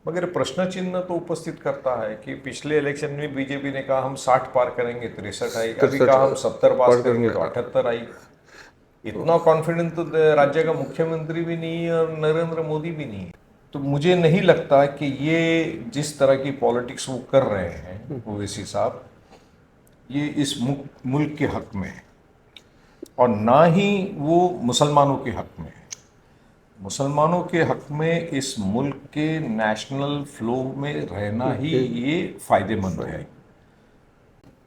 मगर प्रश्न चिन्ह तो उपस्थित करता है कि पिछले इलेक्शन में बीजेपी ने कहा हम 60 पार करेंगे, 63 आई, अभी तिरसठ कहा हम 70 पास पार करेंगे करेंगे। तो 78 आई। तो इतना कॉन्फिडेंट तो राज्य का मुख्यमंत्री भी नहीं है और नरेंद्र मोदी भी नहीं है। तो मुझे नहीं लगता कि ये जिस तरह की पॉलिटिक्स वो कर रहे हैं ओवैसी साहब, ये इस मुल्क के हक में है, और ना ही वो मुसलमानों के हक में है। मुसलमानों के हक में इस मुल्क के नेशनल फ्लो में रहना ही ये ये फायदेमंद है।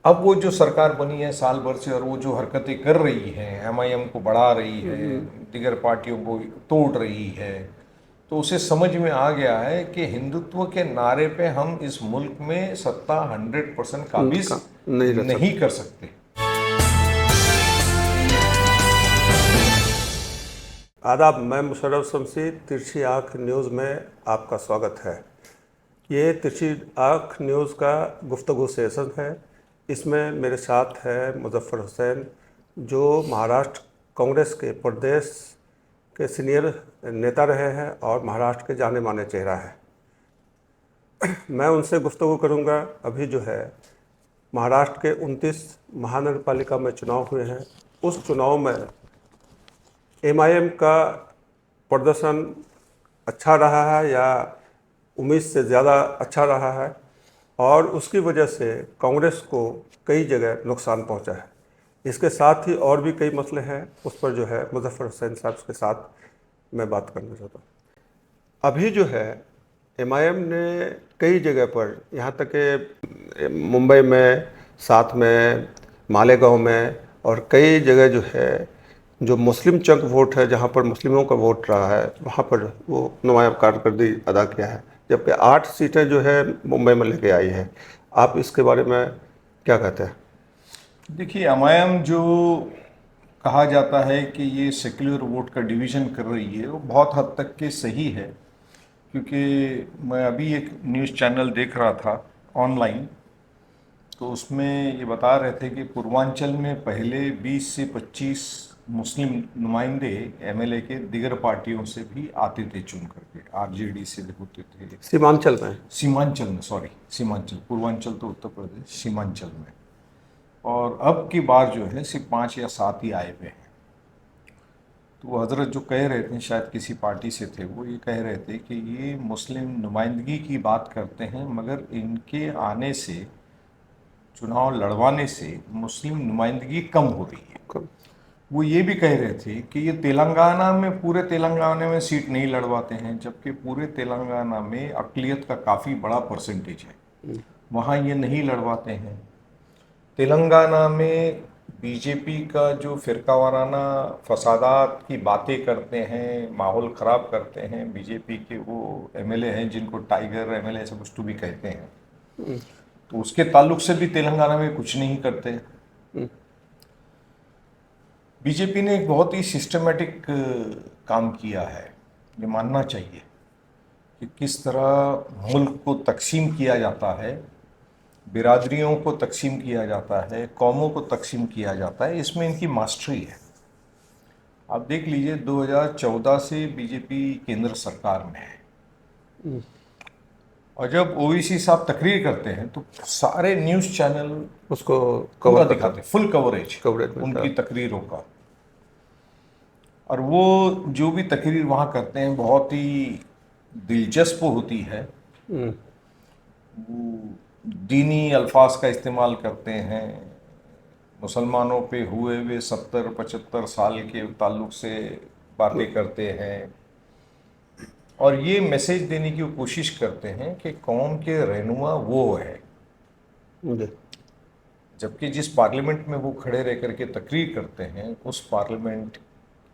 अब वो जो सरकार बनी है साल भर से, और वो जो हरकतें कर रही है, एमआईएम को बढ़ा रही है, दीगर पार्टियों को तोड़ रही है, तो उसे समझ में आ गया है कि हिंदुत्व के नारे पे हम इस मुल्क में सत्ता 100% काबिज नहीं रह नहीं सकते। कर सकते। आदाब, मैं मुशर्रफ शमसी, तिरछी आँख न्यूज़ में आपका स्वागत है। ये तिरछी आँख न्यूज़ का गुफ्तगू सेशन है। इसमें मेरे साथ है मुजफ्फर हुसैन, जो महाराष्ट्र कांग्रेस के प्रदेश के सीनियर नेता रहे हैं और महाराष्ट्र के जाने माने चेहरा है। मैं उनसे गुफ्तगू करूंगा। अभी जो है महाराष्ट्र के 29 महानगरपालिका में चुनाव हुए हैं। उस चुनाव में एमआईएम का प्रदर्शन अच्छा रहा है या उम्मीद से ज़्यादा अच्छा रहा है, और उसकी वजह से कांग्रेस को कई जगह नुकसान पहुंचा है। इसके साथ ही और भी कई मसले हैं, उस पर जो है मुजफ्फर हुसैन साहब के साथ मैं बात करना चाहता हूँ। अभी जो है एमआईएम ने कई जगह पर, यहाँ तक कि मुंबई में, साथ में मालेगांव में, और कई जगह जो है जो मुस्लिम चंक वोट है, जहाँ पर मुस्लिमों का वोट रहा है, वहाँ पर वो नुमायाँ कारकर्दगी अदा किया है। जबकि 8 सीटें जो है मुंबई में लेके आई है। आप इसके बारे में क्या कहते हैं? देखिए, एमआईएम जो कहा जाता है कि ये सेक्युलर वोट का डिवीज़न कर रही है, वो बहुत हद तक के सही है। क्योंकि मैं अभी एक न्यूज़ चैनल देख रहा था ऑनलाइन, तो उसमें ये बता रहे थे कि पूर्वांचल में पहले 20 से 25 मुस्लिम नुमाइंदे एमएलए के दीगर पार्टियों से भी आते थे चुन करके, आरजेडी से होते थे। सीमांचल में। सीमांचल में, सॉरी, सीमांचल, पूर्वांचल तो उत्तर प्रदेश, सीमांचल में। और अब की बार जो है सिर्फ 5 या 7 ही आए हुए हैं। तो वो हजरत जो कह रहे थे, शायद किसी पार्टी से थे, वो ये कह रहे थे कि ये मुस्लिम नुमाइंदगी की बात करते हैं, मगर इनके आने से, चुनाव लड़वाने से मुस्लिम नुमाइंदगी कम हो रही है। वो ये भी कह रहे थे कि ये तेलंगाना में, पूरे तेलंगाना में सीट नहीं लड़वाते हैं, जबकि पूरे तेलंगाना में अक़लियत का काफ़ी बड़ा परसेंटेज है, वहाँ ये नहीं लड़वाते हैं। तेलंगाना में बीजेपी का जो फिरकावाराना फसादात की बातें करते हैं, माहौल ख़राब करते हैं, बीजेपी के वो एमएलए हैं जिनको टाइगर एमएलए ऐसा कुछ तो भी कहते हैं, तो उसके ताल्लुक से भी तेलंगाना में कुछ नहीं करते। बीजेपी ने एक बहुत ही सिस्टमेटिक काम किया है, ये मानना चाहिए, कि किस तरह मुल्क को तकसीम किया जाता है, बिरादरियों को तकसीम किया जाता है, कौमों को तकसीम किया जाता है, इसमें इनकी मास्टरी है। आप देख लीजिए, 2014 से बीजेपी केंद्र सरकार में है, और जब ओवैसी साहब तकरीर करते हैं तो सारे न्यूज़ चैनल उसको पूरा कवर करता, दिखाते, फुल कवरेज कवरेज मिलता उनकी है। तकरीरों का। और वो जो भी तकरीर वहाँ करते हैं बहुत ही दिलचस्प होती है। वो दीनी अल्फाज का इस्तेमाल करते हैं, मुसलमानों पे हुए हुए 70-75 साल के ताल्लुक से बातें करते हैं, और ये मैसेज देने की कोशिश करते हैं कि कौम के रहनुमा वो है। जी। जबकि जिस पार्लियामेंट में वो खड़े रह करके तकरीर करते हैं, उस पार्लियामेंट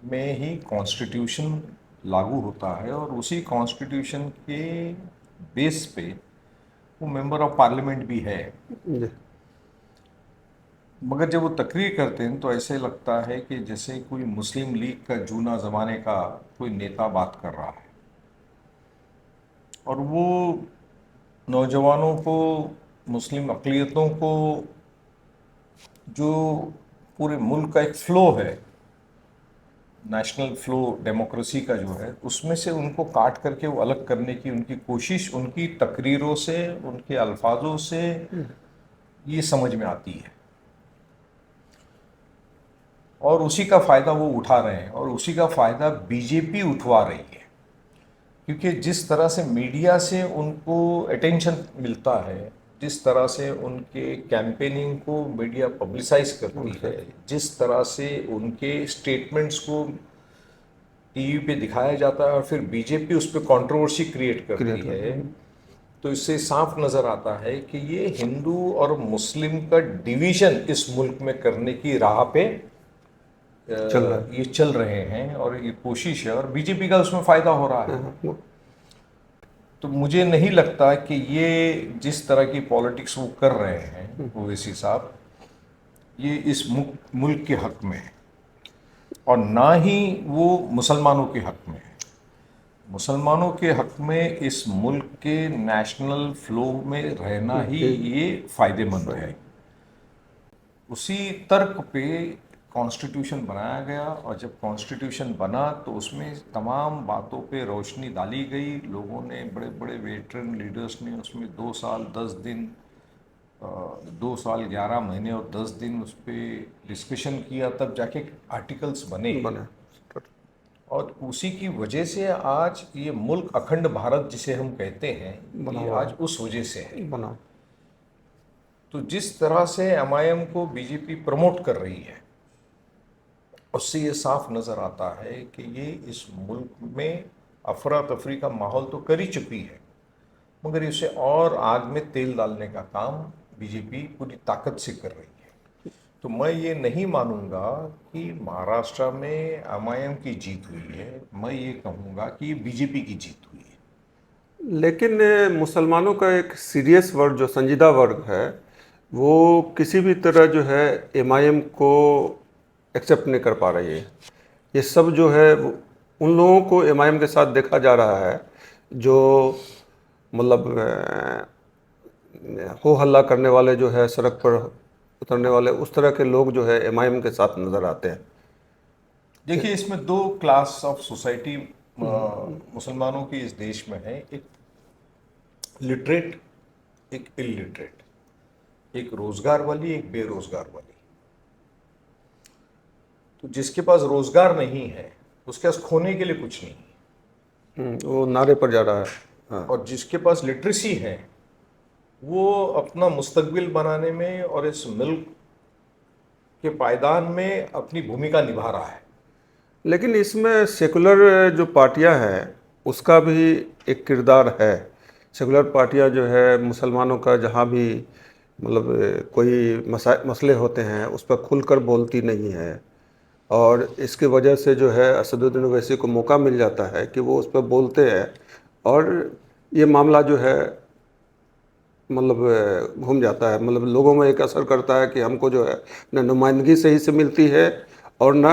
में ही कॉन्स्टिट्यूशन लागू होता है, और उसी कॉन्स्टिट्यूशन के बेस पे वो मेंबर ऑफ पार्लियामेंट भी है। जी। मगर जब वो तकरीर करते हैं तो ऐसे लगता है कि जैसे कोई मुस्लिम लीग का जूना ज़माने का कोई नेता बात कर रहा है, और वो नौजवानों को, मुस्लिम अक़लियतों को, जो पूरे मुल्क का एक फ़्लो है, नेशनल फ्लो डेमोक्रेसी का जो है उसमें से उनको काट करके वो अलग करने की उनकी कोशिश उनकी तकरीरों से उनके अल्फाजों से ये समझ में आती है और उसी का फ़ायदा वो उठा रहे हैं और उसी का फ़ायदा बीजेपी उठवा रही है क्योंकि जिस तरह से मीडिया से उनको अटेंशन मिलता है जिस तरह से उनके कैंपेनिंग को मीडिया पब्लिसाइज करती है जिस तरह से उनके स्टेटमेंट्स को टीवी पे दिखाया जाता है और फिर बीजेपी उस पर कंट्रोवर्सी क्रिएट करती है तो इससे साफ नज़र आता है कि ये हिंदू और मुस्लिम का डिवीजन इस मुल्क में करने की राह पे चल रहा है। ये चल रहे हैं और ये कोशिश है और बीजेपी का उसमें फ़ायदा हो रहा है। वो तो मुझे नहीं लगता कि ये जिस तरह की पॉलिटिक्स वो कर रहे हैं ओवैसी साहब ये इस मुल्क के हक में है और ना ही वो मुसलमानों के हक में है। मुसलमानों के हक में इस मुल्क के नेशनल फ्लो में रहना ही ये फ़ायदेमंद है। उसी तर्क पे कॉन्स्टिट्यूशन बनाया गया और जब कॉन्स्टिट्यूशन बना तो उसमें तमाम बातों पे रोशनी डाली गई। लोगों ने बड़े बड़े वेटरन लीडर्स ने उसमें 2 साल 10 दिन 2 साल 11 महीने और 10 दिन उस पर डिस्कशन किया तब जाके आर्टिकल्स बने बना और उसी की वजह से आज ये मुल्क अखंड भारत जिसे हम कहते हैं ये आज उस वजह से है। बना। तो जिस तरह से एमआईएम को बीजेपी प्रमोट कर रही है उससे ये साफ नज़र आता है कि ये इस मुल्क में अफरा तफरी का माहौल तो कर ही चुकी है मगर इसे और आग में तेल डालने का काम बीजेपी पूरी ताकत से कर रही है। तो मैं ये नहीं मानूंगा कि महाराष्ट्र में एमआईएम की जीत हुई है, मैं ये कहूँगा कि बीजेपी की जीत हुई है। लेकिन मुसलमानों का एक सीरियस वर्ग जो संजीदा वर्ग है वो किसी भी तरह जो है एमआईएम को एक्सेप्ट नहीं कर पा रही है। ये सब जो है उन लोगों को एमआईएम के साथ देखा जा रहा है जो मतलब हो हल्ला करने वाले जो है सड़क पर उतरने वाले उस तरह के लोग जो है एमआईएम के साथ नज़र आते हैं। देखिए इसमें 2 क्लास ऑफ सोसाइटी मुसलमानों की इस देश में है, एक लिटरेट एक इलिटरेट, एक रोजगार वाली एक बेरोजगार वाली। तो जिसके पास रोजगार नहीं है उसके पास खोने के लिए कुछ नहीं है वो नारे पर जा रहा है। हाँ। और जिसके पास लिटरेसी है वो अपना मुस्तकबिल बनाने में और इस मुल्क के पायदान में अपनी भूमिका निभा रहा है। लेकिन इसमें सेकुलर जो पार्टियां हैं उसका भी एक किरदार है। सेकुलर पार्टियां जो है मुसलमानों का जहां भी मतलब कोई मसले होते हैं उस पर खुलकर बोलती नहीं है और इसकी वजह से जो है असदुद्दीन ओवैसी को मौका मिल जाता है कि वो उस पर बोलते हैं और ये मामला जो है मतलब घूम जाता है। मतलब लोगों में एक असर करता है कि हमको जो है न नुमाइंदगी सही से मिलती है और ना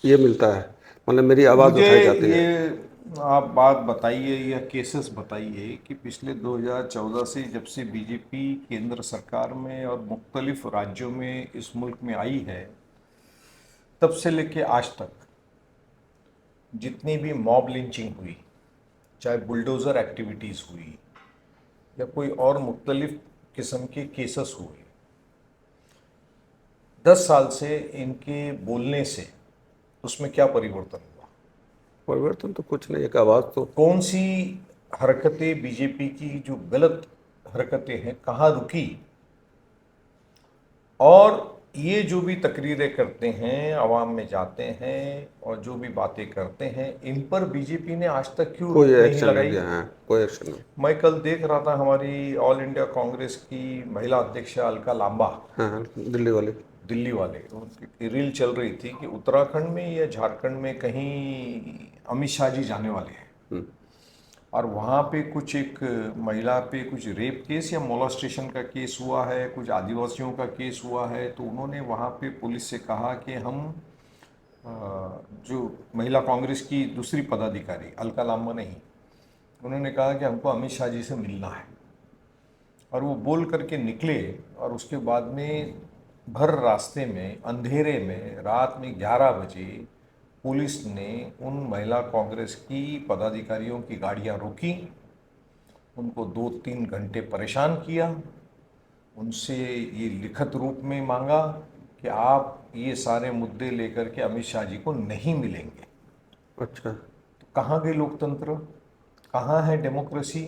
ये मिलता है मतलब मेरी आवाज़ मुझे उठाई जाती है। ये आप बात बताइए या केसेस बताइए कि पिछले 2014 से जब से बीजेपी केंद्र सरकार में और मुख्तलिफ राज्यों में इस मुल्क में आई है तब से लेके आज तक जितनी भी मॉब लिंचिंग हुई, चाहे बुलडोज़र एक्टिविटीज़ हुई या कोई और मुख्तलिफ किस्म के केसेस हुए, 10 साल से इनके बोलने से उसमें क्या परिवर्तन हुआ? परिवर्तन तो कुछ नहीं, एक आवाज़ तो कौन सी हरकतें बीजेपी की जो गलत हरकतें हैं कहाँ रुकी? और ये जो भी तकरीरें करते हैं आवाम में जाते हैं और जो भी बातें करते हैं इन पर बीजेपी ने आज तक क्यों कोई रोक नहीं एक्शन नहीं लगाई? लिया है, कोई एक्शन नहीं। मैं कल देख रहा था हमारी ऑल इंडिया कांग्रेस की महिला अध्यक्ष अलका लांबा हाँ दिल्ली वाले दिल्ली वाले उनकी रील चल रही थी कि उत्तराखंड में या झारखंड में कहीं अमित शाह जी जाने वाले हैं और वहाँ पे कुछ एक महिला पे कुछ रेप केस या मोलेस्टेशन का केस हुआ है, कुछ आदिवासियों का केस हुआ है। तो उन्होंने वहाँ पे पुलिस से कहा कि हम जो महिला कांग्रेस की दूसरी पदाधिकारी अलका लांबा नहीं, उन्होंने कहा कि हमको अमित शाह जी से मिलना है और वो बोल करके निकले और उसके बाद में भर रास्ते में अंधेरे में रात में 11 बजे पुलिस ने उन महिला कांग्रेस की पदाधिकारियों की गाड़ियां रोकी, उनको 2-3 घंटे परेशान किया, उनसे ये लिखित रूप में मांगा कि आप ये सारे मुद्दे लेकर के अमित शाह जी को नहीं मिलेंगे। अच्छा। तो कहाँ गए लोकतंत्र, कहाँ है डेमोक्रेसी?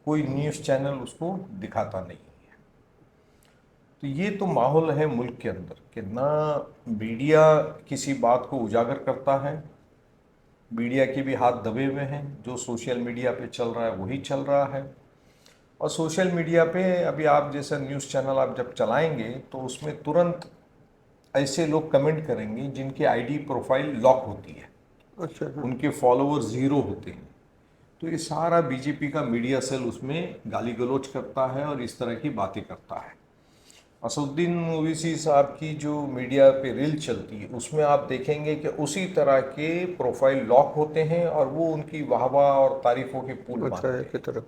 कोई न्यूज़ चैनल उसको दिखाता नहीं है। तो ये तो माहौल है मुल्क के अंदर कि ना मीडिया किसी बात को उजागर करता है, मीडिया के भी हाथ दबे हुए हैं, जो सोशल मीडिया पे चल रहा है वही चल रहा है। और सोशल मीडिया पे अभी आप जैसा न्यूज़ चैनल आप जब चलाएंगे तो उसमें तुरंत ऐसे लोग कमेंट करेंगे जिनकी आईडी प्रोफाइल लॉक होती है, अच्छा। हाँ। उनके फॉलोअर ज़ीरो होते हैं। तो ये सारा बीजेपी का मीडिया सेल उसमें गाली गलौज करता है और इस तरह की बातें करता है। असदुद्दीन ओवैसी साहब की जो मीडिया पे रील चलती है उसमें आप देखेंगे कि उसी तरह के प्रोफाइल लॉक होते हैं और वो उनकी वाहवाह और तारीफों के पुल अच्छा, बांधते एक ही हैं। तरफ।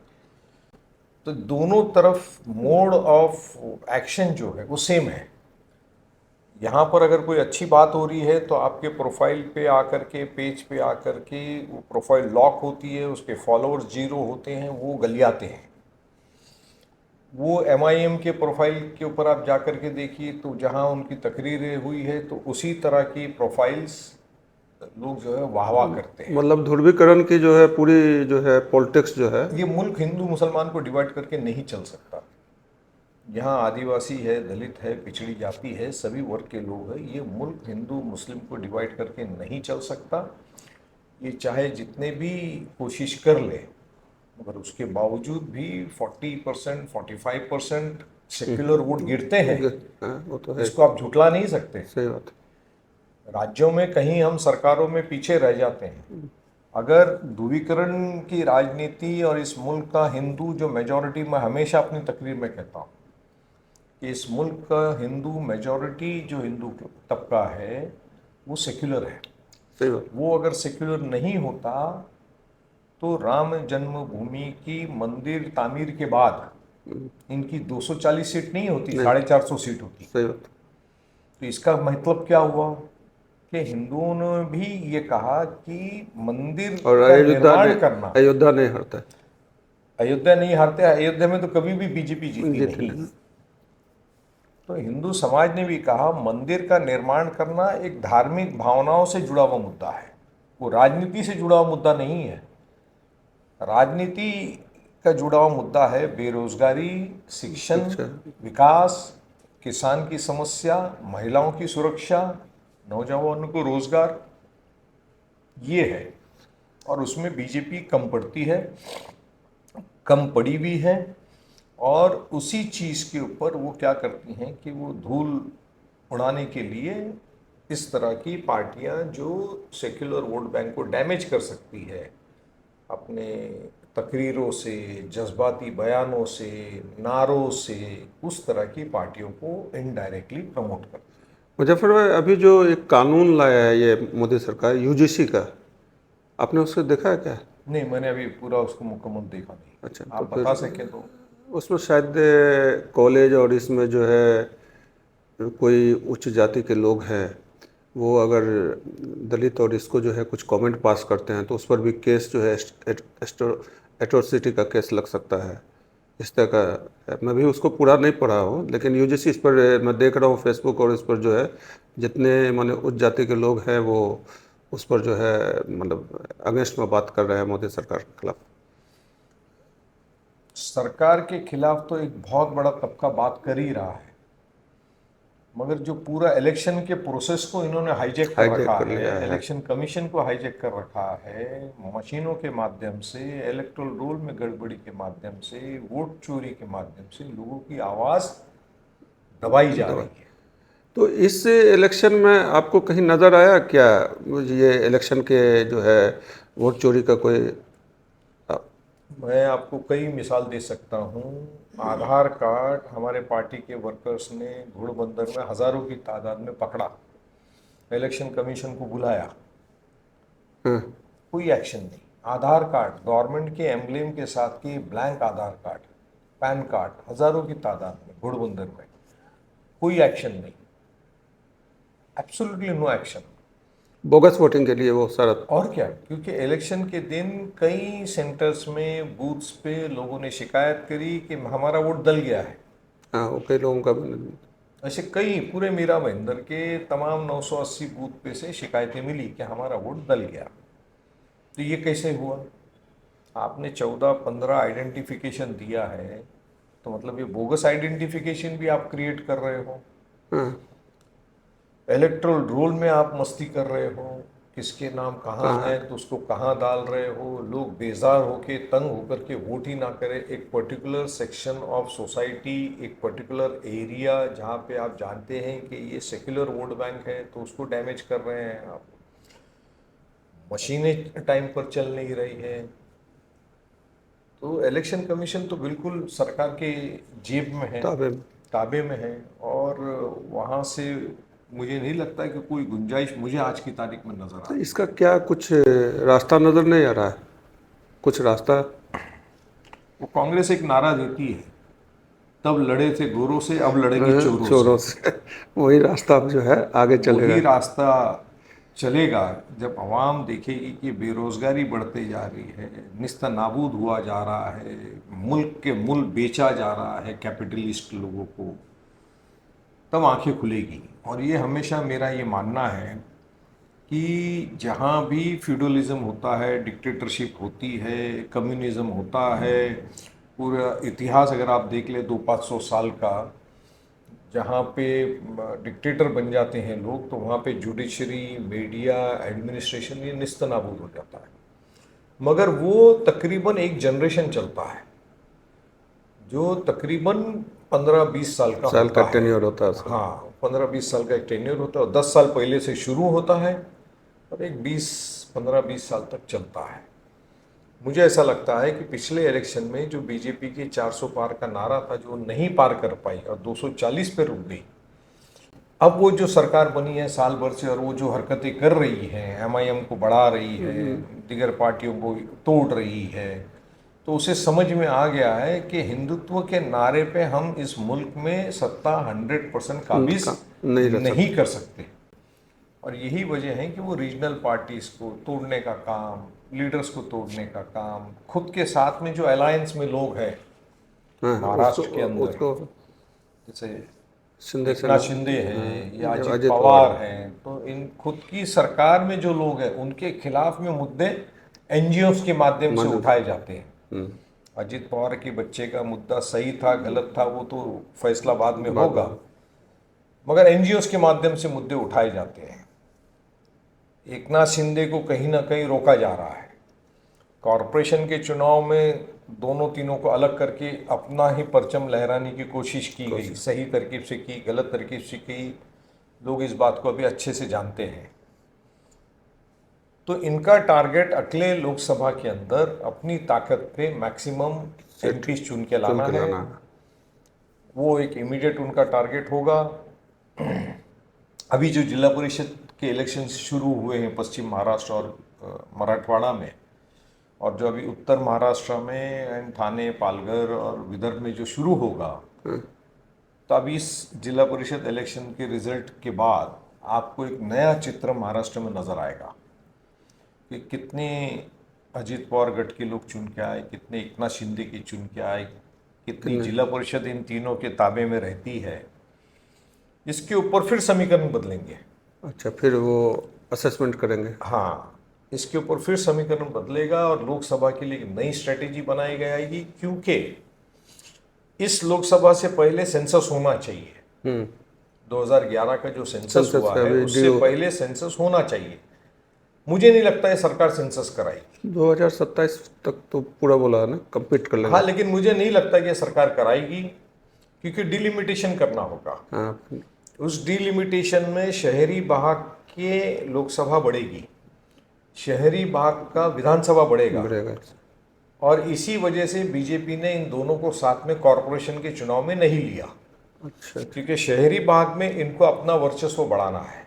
तो दोनों तरफ मोड ऑफ एक्शन जो है वो सेम है। यहाँ पर अगर कोई अच्छी बात हो रही है तो आपके प्रोफाइल पे आकर के, पेज पे आकर के वो प्रोफाइल लॉक होती है, उसके फॉलोअर्स जीरो होते हैं, वो गलियाते हैं। वो एमआईएम के प्रोफाइल के ऊपर आप जाकर के देखिए तो जहाँ उनकी तकरीरें हुई है तो उसी तरह की प्रोफाइल्स लोग जो है वाहवाह करते हैं। मतलब ध्रुवीकरण की जो है पूरी जो है पॉलिटिक्स जो है। ये मुल्क हिंदू मुसलमान को डिवाइड करके नहीं चल सकता। यहाँ आदिवासी है, दलित है, पिछड़ी जाति है, सभी वर्ग के लोग हैं। ये मुल्क हिंदू मुस्लिम को डिवाइड करके नहीं चल सकता। ये चाहे जितने भी कोशिश कर ले, मगर उसके बावजूद भी 40%, 45% सेक्युलर वोट गिरते हैं। हाँ, वो तो है। इसको आप झुटला नहीं सकते। सही बात राज्यों में कहीं हम सरकारों में पीछे रह जाते हैं। अगर ध्रुवीकरण की राजनीति और इस मुल्क का हिंदू जो मेजॉरिटी, मैं हमेशा अपनी तकरीर में कहता हूँ कि इस मुल्क का हिंदू मेजॉरिटी जो हिंदू तबका है वो सेक्युलर है। सही बात। वो अगर सेक्युलर नहीं होता तो राम जन्मभूमि की मंदिर तामीर के बाद इनकी 240 सीट नहीं होती, नहीं। 450 सीट होती। सही बात। तो इसका मतलब क्या हुआ कि हिंदुओं ने भी ये कहा कि मंदिर और का निर्माण करना। अयोध्या नहीं हरता है। अयोध्या नहीं हारते, अयोध्या में तो कभी भी बीजेपी जीती जीती नहीं। नहीं। तो हिंदू समाज ने भी कहा मंदिर का निर्माण करना एक धार्मिक भावनाओं से जुड़ा हुआ मुद्दा है, वो राजनीति से जुड़ा हुआ मुद्दा नहीं है। राजनीति का जुड़ा हुआ मुद्दा है बेरोजगारी, शिक्षण, विकास, किसान की समस्या, महिलाओं की सुरक्षा, नौजवानों को रोजगार, ये है। और उसमें बीजेपी कम पड़ती है, कम पड़ी भी है। और उसी चीज़ के ऊपर वो क्या करती हैं कि वो धूल उड़ाने के लिए इस तरह की पार्टियां जो सेक्युलर वोट बैंक को डैमेज कर सकती है अपने तकरीरों से, जज्बाती बयानों से, नारों से, उस तरह की पार्टियों को इनडायरेक्टली प्रमोट करती है। मुजफ्फर भाई, अभी जो एक कानून लाया है ये मोदी सरकार यूजीसी का, आपने उसको देखा है क्या? नहीं, मैंने अभी पूरा उसको मुकम्मल देखा नहीं। अच्छा, आप तो बता फिर सकें तो। उसमें शायद कॉलेज और इसमें जो है कोई उच्च जाति के लोग हैं, वो अगर दलित और इसको जो है कुछ कमेंट पास करते हैं तो उस पर भी केस जो है एट्रोसिटी का केस लग सकता है, इस तरह का है। मैं भी उसको पूरा नहीं पढ़ा हूँ, लेकिन यूजीसी इस पर मैं देख रहा हूँ फेसबुक और इस पर जो है जितने माने उच्च जाति के लोग हैं वो उस पर जो है मतलब अगेंस्ट में बात कर रहे हैं मोदी सरकार के खिलाफ। सरकार के खिलाफ तो एक बहुत बड़ा तबका बात कर ही रहा है, मगर जो पूरा इलेक्शन के प्रोसेस को इन्होंने हाईजैक कर रखा कर लिया है, है। इलेक्शन कमीशन को हाईजैक कर रखा है, मशीनों के माध्यम से, इलेक्टोरल रोल में गड़बड़ी के माध्यम से, वोट चोरी के माध्यम से लोगों की आवाज़ दबाई जा रही है। तो इस इलेक्शन में आपको कहीं नज़र आया क्या ये इलेक्शन के जो है वोट चोरी का कोई? मैं आपको कई मिसाल दे सकता हूँ। आधार कार्ड हमारे पार्टी के वर्कर्स ने घोड़बंदर में हज़ारों की तादाद में पकड़ा, इलेक्शन कमीशन को बुलाया, हाँ। कोई एक्शन नहीं। आधार कार्ड गवर्नमेंट के एम्ब्लेम के साथ के blank Aadhaar card, pan card हज़ारों की तादाद में घोड़बंदर में, कोई एक्शन नहीं, absolutely no action. Bogus voting के लिए वो शरत। और क्या, क्योंकि इलेक्शन के दिन कई सेंटर्स में बूथ्स पे लोगों ने शिकायत करी कि हमारा वोट दल गया है। हाँ, वो कई लोगों का ऐसे कई पूरे मीरा भाईंदर के तमाम 980 बूथ पे से शिकायतें मिली कि हमारा वोट दल गया। तो ये कैसे हुआ? आपने 14-15 आइडेंटिफिकेशन दिया है, तो मतलब ये बोगस आइडेंटिफिकेशन भी आप क्रिएट कर रहे हो। हाँ, इलेक्ट्रल रोल में आप मस्ती कर रहे हो, किसके नाम कहाँ कहाँ है तो उसको कहाँ डाल रहे हो। लोग बेजार होके तंग होकर के वोट ही ना करें। एक पर्टिकुलर सेक्शन ऑफ सोसाइटी, एक पर्टिकुलर एरिया जहाँ पे आप जानते हैं कि ये सेक्युलर वोट बैंक है, तो उसको डैमेज कर रहे हैं आप। मशीनें टाइम पर चल नहीं रही है। तो इलेक्शन कमीशन तो बिल्कुल सरकार के जेब में है, ताबे में। ताबे में है, और वहाँ से मुझे नहीं लगता कि कोई गुंजाइश मुझे आज की तारीख में नज़र आ तो रही है। इसका क्या कुछ रास्ता नज़र नहीं आ रहा है? कुछ रास्ता? वो कांग्रेस एक नारा देती है, तब लड़े थे गोरों से, अब लड़ेंगे चोरों से। चोरों से वही रास्ता अब जो है आगे चलेगा। वही रास्ता चलेगा जब आवाम देखेगी कि बेरोजगारी बढ़ते जा रही है, निस्ता नाबूद हुआ जा रहा है, मुल्क के मूल बेचा जा रहा है कैपिटलिस्ट लोगों को, तब आंखें खुलेगी। और ये हमेशा मेरा ये मानना है कि जहाँ भी फ्यूडलिज्म होता है, डिक्टेटरशिप होती है, कम्युनिज्म होता है, पूरा इतिहास अगर आप देख ले 200-500 साल का, जहाँ पे डिक्टेटर बन जाते हैं लोग, तो वहाँ पे जुडिशरी, मीडिया, एडमिनिस्ट्रेशन ये निस्तनाबूद हो जाता है। मगर वो तकरीबन एक जनरेशन चलता है, जो तकरीबन 15-20 साल का साल का होता है। टेन्योर होता है उसका। हाँ, 15-20 साल का एक टेन्योर होता है, और 10 साल पहले से शुरू होता है और एक 15-20 साल तक चलता है। मुझे ऐसा लगता है कि पिछले इलेक्शन में जो बीजेपी के 400 पार का नारा था, जो नहीं पार कर पाई और 240 पे रुक गई, अब वो जो सरकार बनी है साल भर से, और वो जो हरकतें कर रही है, एमआईएम को बढ़ा रही है, दीगर पार्टियों को तोड़ रही है, तो उसे समझ में आ गया है कि हिंदुत्व के नारे पे हम इस मुल्क में सत्ता 100% काबिज नहीं रह नहीं कर सकते। और यही वजह है कि वो रीजनल पार्टीज को तोड़ने का काम, लीडर्स को तोड़ने का काम, खुद के साथ में जो अलायंस में लोग हैं हाँ, महाराष्ट्र के अंदर, उसको जैसे शिंदे एकनाथ शिंदे हैं या हाँ, अजित अजित पवार हैं, तो इन खुद की सरकार में जो लोग हैं उनके खिलाफ में मुद्दे एनजीओस के माध्यम से उठाए जाते हैं। अजित पवार के बच्चे का मुद्दा सही था गलत था वो तो फैसला बाद में होगा, मगर एनजीओस के माध्यम से मुद्दे उठाए जाते हैं। एकनाथ शिंदे को कहीं ना कहीं रोका जा रहा है। कॉरपोरेशन के चुनाव में दोनों तीनों को अलग करके अपना ही परचम लहराने की कोशिश की गई, सही तरकीब से की, गलत तरकीब से की, लोग इस बात को अभी अच्छे से जानते हैं। तो इनका टारगेट अगले लोकसभा के अंदर अपनी ताकत पे मैक्सिमम एमपी चुन के लाना है। वो एक इमीडिएट उनका टारगेट होगा। अभी जो जिला परिषद के इलेक्शन शुरू हुए हैं पश्चिम महाराष्ट्र और मराठवाड़ा में, और जो अभी उत्तर महाराष्ट्र में एंड ठाणे, पालघर और विदर्भ में जो शुरू होगा, तो अभी इस जिला परिषद इलेक्शन के रिजल्ट के बाद आपको एक नया चित्र महाराष्ट्र में नजर आएगा कि कितने अजित पवार गढ़ के लोग चुन के आए, कितने एकनाथ शिंदे के चुन के आए, कितनी जिला परिषद इन तीनों के ताबे में रहती है। इसके ऊपर फिर समीकरण बदलेंगे। अच्छा, फिर वो असेसमेंट करेंगे। हाँ, इसके ऊपर फिर समीकरण बदलेगा और लोकसभा के लिए एक नई स्ट्रेटेजी बनाई जाएगी, क्योंकि इस लोकसभा से पहले सेंसस होना चाहिए। 2011 का जो सेंसस हुआ है उससे पहले सेंसस होना चाहिए। मुझे नहीं लगता है सरकार सेंसस कराएगी। 2027 तक तो पूरा बोला है ना, कंप्लीट कर लेंगे। हाँ, लेकिन मुझे नहीं लगता कि सरकार कराएगी, क्योंकि डिलिमिटेशन करना होगा। हाँ, उस डिलिमिटेशन में शहरी भाग के लोकसभा बढ़ेगी, शहरी भाग का विधानसभा बढ़ेगा, और इसी वजह से बीजेपी ने इन दोनों को साथ में कॉरपोरेशन के चुनाव में नहीं लिया। अच्छा, क्योंकि शहरी भाग में इनको अपना वर्चस्व बढ़ाना है।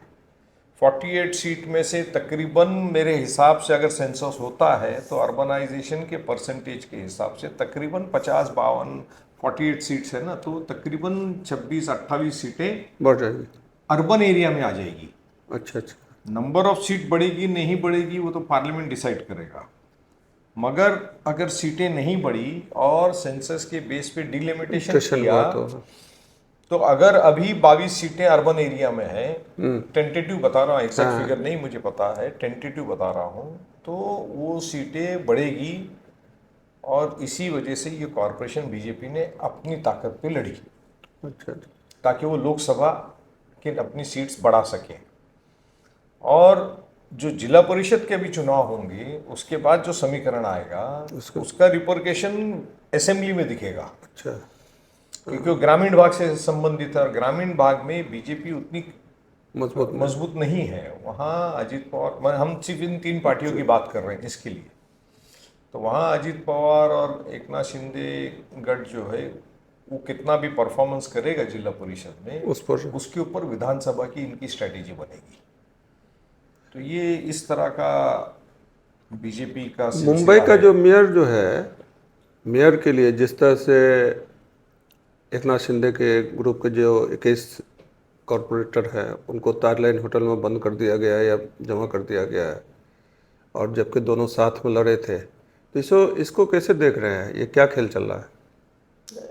48 सीट में से तकरीबन मेरे हिसाब से अगर सेंसस होता है तो अर्बनाइजेशन के परसेंटेज के हिसाब से तकरीबन 50-52, 48 सीट्स है ना, तो तकरीबन 26-28 सीटें बढ़ जाएगी, अर्बन एरिया में आ जाएगी। अच्छा, नंबर ऑफ सीट बढ़ेगी नहीं बढ़ेगी वो तो पार्लियामेंट डिसाइड करेगा, मगर अगर सीटें नहीं बढ़ी और सेंसस के बेस पे डिलिमिटेशन स्टेशन किया, हुआ तो अगर अभी 22 सीटें अर्बन एरिया में हैं, टेंटेटिव बता रहा हूँ, एग्जैक्ट हाँ। फिगर नहीं मुझे पता है, टेंटेटिव बता रहा हूँ, तो वो सीटें बढ़ेगी और इसी वजह से ये कॉरपोरेशन बीजेपी ने अपनी ताकत पे लड़ी अच्छा ताकि वो लोकसभा के अपनी सीट्स बढ़ा सकें। और जो जिला परिषद के भी चुनाव होंगे उसके बाद जो समीकरण आएगा उसका रिपोर्केशन असेंबली में दिखेगा, अच्छा क्योंकि वो ग्रामीण भाग से संबंधित है और ग्रामीण भाग में बीजेपी उतनी मजबूत नहीं। मजबूत नहीं है। वहाँ अजीत पवार, हम सिर्फ इन 3 पार्टियों की बात कर रहे हैं इसके लिए, तो वहाँ अजीत पवार और एकनाथ शिंदे गठ जो है वो कितना भी परफॉर्मेंस करेगा जिला परिषद में, उस पर उसके ऊपर विधानसभा की इनकी स्ट्रेटेजी बनेगी। तो ये इस तरह का बीजेपी का मुंबई का है। जो मेयर जो है, मेयर के लिए जिस तरह से एकनाथ शिंदे के ग्रुप के जो 21 कॉरपोरेटर हैं उनको ताजलाइन होटल में बंद कर दिया गया है या जमा कर दिया गया है, और जबकि दोनों साथ में लड़े थे, तो इसको कैसे देख रहे हैं? ये क्या खेल चल रहा है?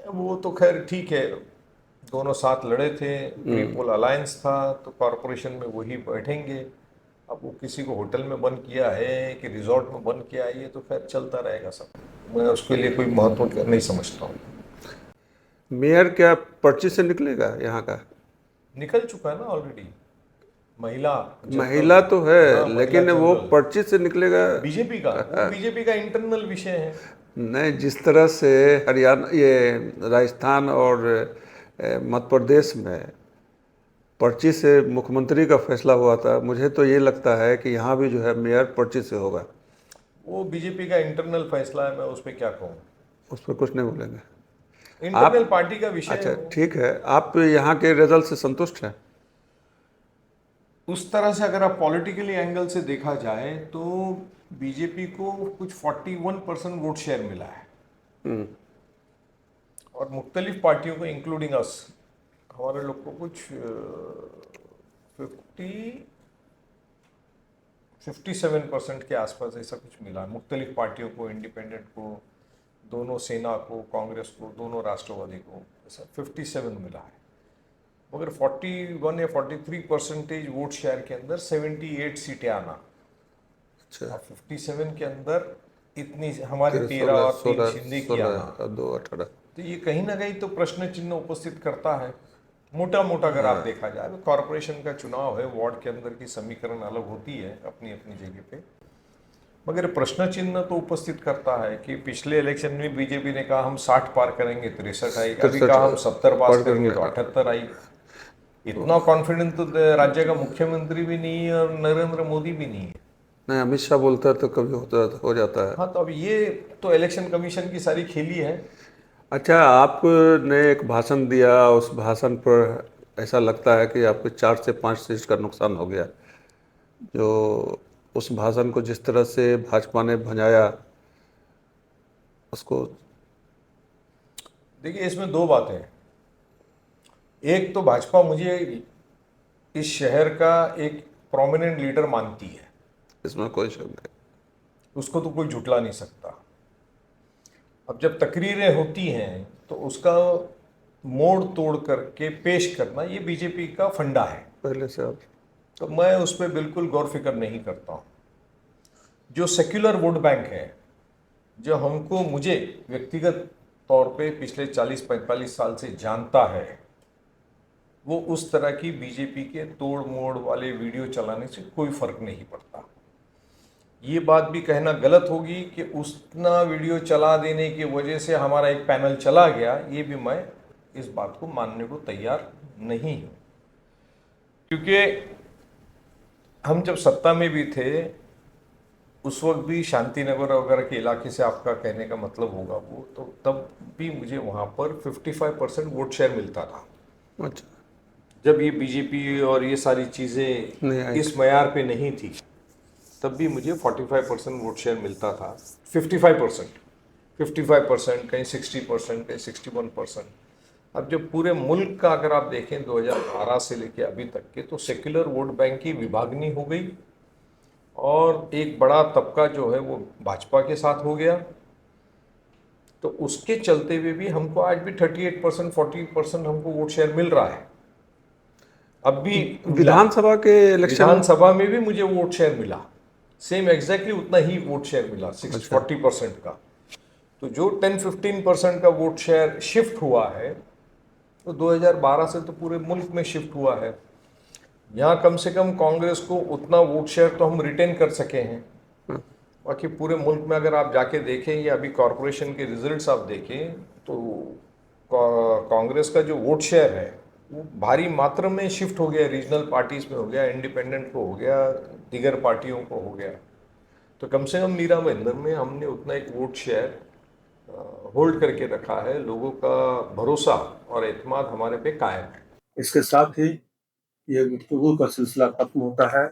वो तो खैर ठीक है, दोनों साथ लड़े थे, ट्रिपल अलायंस था, तो कॉरपोरेशन में वही बैठेंगे। अब वो किसी को होटल में बंद किया है कि रिजॉर्ट में बंद किया है, ये तो खैर चलता रहेगा सब, मैं उसके लिए कोई महत्व नहीं समझता हूँ। मेयर क्या पर्ची से निकलेगा यहाँ का? निकल चुका है ना ऑलरेडी, महिला महिला तो है, हाँ, लेकिन वो पर्ची से निकलेगा। बीजेपी का, वो बीजेपी का इंटरनल विषय है। नहीं, जिस तरह से हरियाणा, ये राजस्थान और मध्य प्रदेश में पर्ची से मुख्यमंत्री का फैसला हुआ था, मुझे तो ये लगता है कि यहाँ भी जो है मेयर पर्ची से होगा। वो बीजेपी का इंटरनल फैसला है, मैं उस पर क्या कहूँ, उस पर कुछ नहीं बोलेंगे। इंटरनल पार्टी का विषय अच्छा है वो। ठीक है, आप यहाँ के रिजल्ट से संतुष्ट हैं? उस तरह से अगर आप पॉलिटिकली एंगल से देखा जाए तो बीजेपी को कुछ 41% वोट शेयर मिला है और मुख्तलिफ पार्टियों को इंक्लूडिंग अस, हमारे लोग को कुछ 57% के आसपास ऐसा कुछ मिला है, मुख्तलिफ पार्टियों को, इंडिपेंडेंट को, दोनों सेना को, कांग्रेस को, दोनों राष्ट्रवादी को, ऐसा 57 मिला है। मगर 41 या 43% वोट शेयर के अंदर 78 सीटें आना, अच्छा, 57 के अंदर इतनी हमारे 13 और 3 शिंदे की आना, 2 18, तो ये कहीं ना कहीं तो प्रश्न चिन्ह उपस्थित करता है। मोटा मोटा अगर आप देखा जाए तो कॉरपोरेशन का चुनाव है, वार्ड के अंदर की समीकरण अलग होती है अपनी अपनी जगह पे, मगर प्रश्न चिन्ह तो उपस्थित करता है कि पिछले इलेक्शन में बीजेपी ने कहा हम 60 पार करेंगे, 63 आई, अभी कहा हम 70 पास करेंगे तो 78 आई। इतना कॉन्फिडेंस तो राज्य का मुख्यमंत्री भी नहीं है और नरेंद्र मोदी भी नहीं है। नहीं, अमित शाह बोलता है तो कभी हो जाता है। हाँ, तो अब ये तो इलेक्शन कमीशन की सारी खेली है। अच्छा, आपने एक भाषण दिया, उस भाषण पर ऐसा लगता है कि आपके 4 से 5 सीट का नुकसान हो गया। जो उस भाषण को जिस तरह से भाजपा ने भंजाया उसको, देखिए इसमें 2 बातें हैं। एक तो भाजपा मुझे इस शहर का एक प्रोमिनेंट लीडर मानती है, इसमें कोई शक नहीं। उसको तो कोई झुटला नहीं सकता। अब जब तकरीरें होती हैं तो उसका मोड़ तोड़ करके पेश करना ये बीजेपी का फंडा है, पहले से आप तो मैं उस पर बिल्कुल गौर फिक्र नहीं करता हूँ। जो सेक्युलर वोट बैंक है, जो हमको, मुझे व्यक्तिगत तौर पे पिछले 40-45 साल से जानता है, वो उस तरह की बीजेपी के तोड़ मोड़ वाले वीडियो चलाने से कोई फर्क नहीं पड़ता। ये बात भी कहना गलत होगी कि उतना वीडियो चला देने की वजह से हमारा एक पैनल चला गया, ये भी मैं इस बात को मानने को तैयार नहीं हूँ, क्योंकि हम जब सत्ता में भी थे उस वक्त भी शांतिनगर वगैरह के इलाके से आपका कहने का मतलब होगा वो, तो तब भी मुझे वहाँ पर 55% वोट शेयर मिलता था। अच्छा, जब ये बीजेपी और ये सारी चीज़ें इस मयार पे नहीं थी तब भी मुझे 45% वोट शेयर मिलता था। 55%, कहीं 60%, कहीं 61%। अब जब पूरे मुल्क का अगर आप देखें 2012 से लेके अभी तक के, तो सेक्युलर वोट बैंक की विभागनी हो गई और एक बड़ा तबका जो है वो भाजपा के साथ हो गया। तो उसके चलते हुए भी हमको आज भी 38% 40% हमको वोट शेयर मिल रहा है। अब भी मिला। विधानसभा के इलेक्शन विधानसभा में भी मुझे वोट शेयर मिला, सेम एग्जैक्टली उतना ही वोट शेयर मिला, 40% का। तो जो 10-15% का वोट शेयर शिफ्ट हुआ है, तो 2012 से तो पूरे मुल्क में शिफ्ट हुआ है। यहाँ कम से कम कांग्रेस को उतना वोट शेयर तो हम रिटेन कर सके हैं। बाकी पूरे मुल्क में अगर आप जाके देखें या अभी कॉरपोरेशन के रिजल्ट्स आप देखें, तो कांग्रेस का जो वोट शेयर है वो भारी मात्रा में शिफ्ट हो गया, रीजनल पार्टीज में हो गया, इंडिपेंडेंट को हो गया, दीगर पार्टियों को हो गया। तो कम से कम मीरा भाईंदर में हमने उतना एक वोट शेयर होल्ड करके रखा है। लोगों का भरोसा और एतमाद हमारे पे कायम है। इसके साथ ही ये गुफ्तगू का सिलसिला खत्म होता है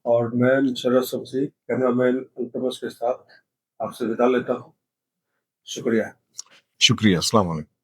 और मैं मुशर्रफ शमसी कैमरामैन अल्तमश के साथ आपसे विदा लेता हूँ। शुक्रिया। शुक्रिया। अस्सलाम वालेकुम।